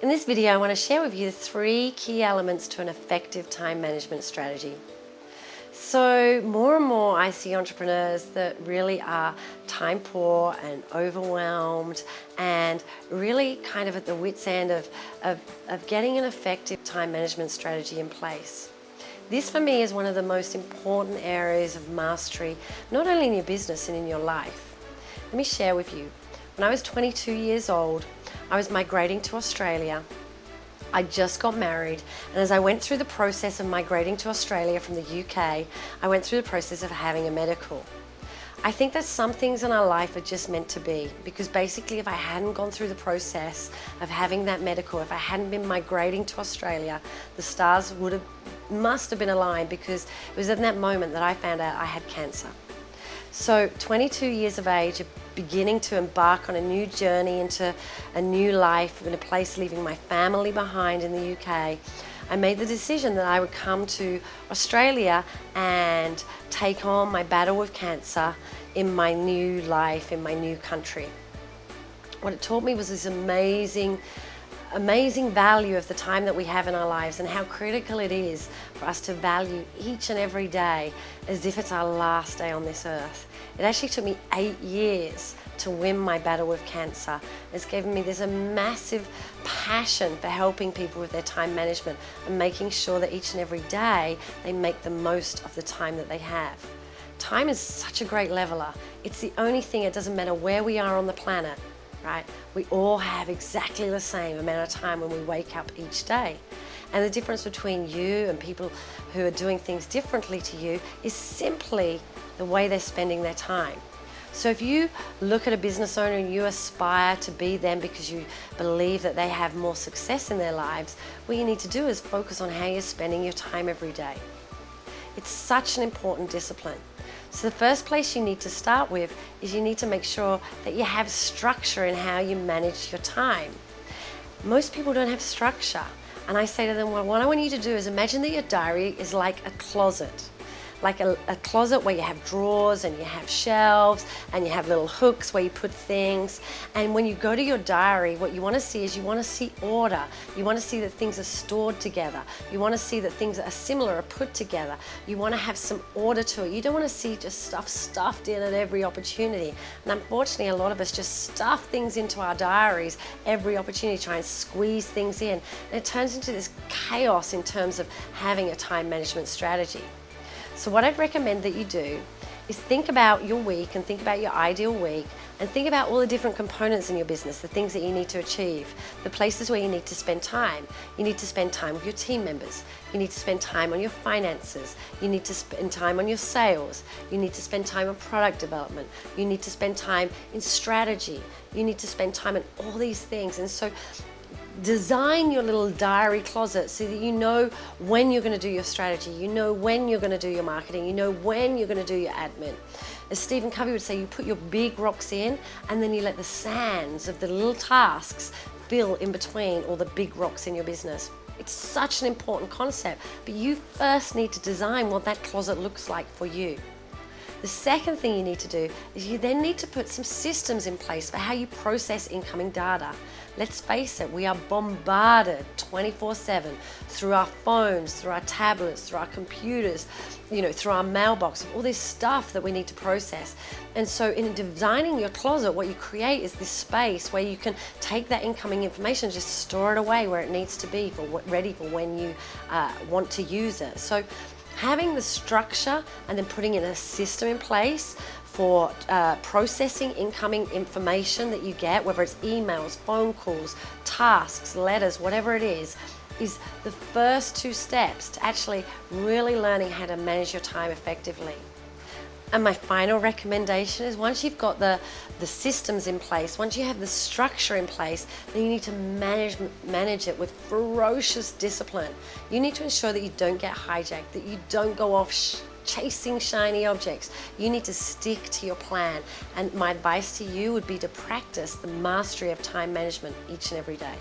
In this video, I want to share with you the 3 key elements to an effective time management strategy. So more and more I see entrepreneurs that really are time poor and overwhelmed and really kind of at the wit's end of getting an effective time management strategy in place. This for me is one of the most important areas of mastery, not only in your business and in your life. Let me share with you. When I was 22 years old, I was migrating to Australia. I just got married, and as I went through the process of migrating to Australia from the UK, I went through the process of having a medical. I think that some things in our life are just meant to be, because basically if I hadn't gone through the process of having that medical, if I hadn't been migrating to Australia, the stars must have been aligned, because it was in that moment that I found out I had cancer. So 22 years of age, beginning to embark on a new journey into a new life in a place, leaving my family behind in the UK, I made the decision that I would come to Australia and take on my battle with cancer in my new life, in my new country. What it taught me was this amazing value of the time that we have in our lives, and how critical it is for us to value each and every day as if it's our last day on this earth. It actually took me 8 years to win my battle with cancer. It's given me this massive passion for helping people with their time management and making sure that each and every day they make the most of the time that they have. Time is such a great leveler. It's the only thing, it doesn't matter where we are on the planet, right? We all have exactly the same amount of time when we wake up each day. And the difference between you and people who are doing things differently to you is simply the way they're spending their time. So if you look at a business owner and you aspire to be them because you believe that they have more success in their lives, what you need to do is focus on how you're spending your time every day. It's such an important discipline. So the first place you need to start with is you need to make sure that you have structure in how you manage your time. Most people don't have structure. And I say to them, well, what I want you to do is imagine that your diary is like a closet. Like a closet where you have drawers and you have shelves and you have little hooks where you put things. And when you go to your diary, what you want to see is you want to see order. You want to see that things are stored together. You want to see that things that are similar are put together. You want to have some order to it. You don't want to see just stuff stuffed in at every opportunity. And unfortunately, a lot of us just stuff things into our diaries every opportunity, try and squeeze things in. And it turns into this chaos in terms of having a time management strategy. So what I'd recommend that you do is think about your week and think about your ideal week and think about all the different components in your business, the things that you need to achieve, the places where you need to spend time. You need to spend time with your team members. You need to spend time on your finances. You need to spend time on your sales. You need to spend time on product development. You need to spend time in strategy. You need to spend time on all these things. And so design your little diary closet so that you know when you're going to do your strategy, you know when you're going to do your marketing, you know when you're going to do your admin. As Stephen Covey would say, you put your big rocks in and then you let the sands of the little tasks fill in between all the big rocks in your business. It's such an important concept, but you first need to design what that closet looks like for you. The second thing you need to do is you then need to put some systems in place for how you process incoming data. Let's face it, we are bombarded 24/7 through our phones, through our tablets, through our computers, through our mailbox, all this stuff that we need to process. And so in designing your closet, what you create is this space where you can take that incoming information, just store it away where it needs to be, ready for when you want to use it. So having the structure and then putting in a system in place for processing incoming information that you get, whether it's emails, phone calls, tasks, letters, whatever it is the first 2 steps to actually really learning how to manage your time effectively. And my final recommendation is once you've got the systems in place, once you have the structure in place, then you need to manage it with ferocious discipline. You need to ensure that you don't get hijacked, that you don't go off chasing shiny objects. You need to stick to your plan. And my advice to you would be to practice the mastery of time management each and every day.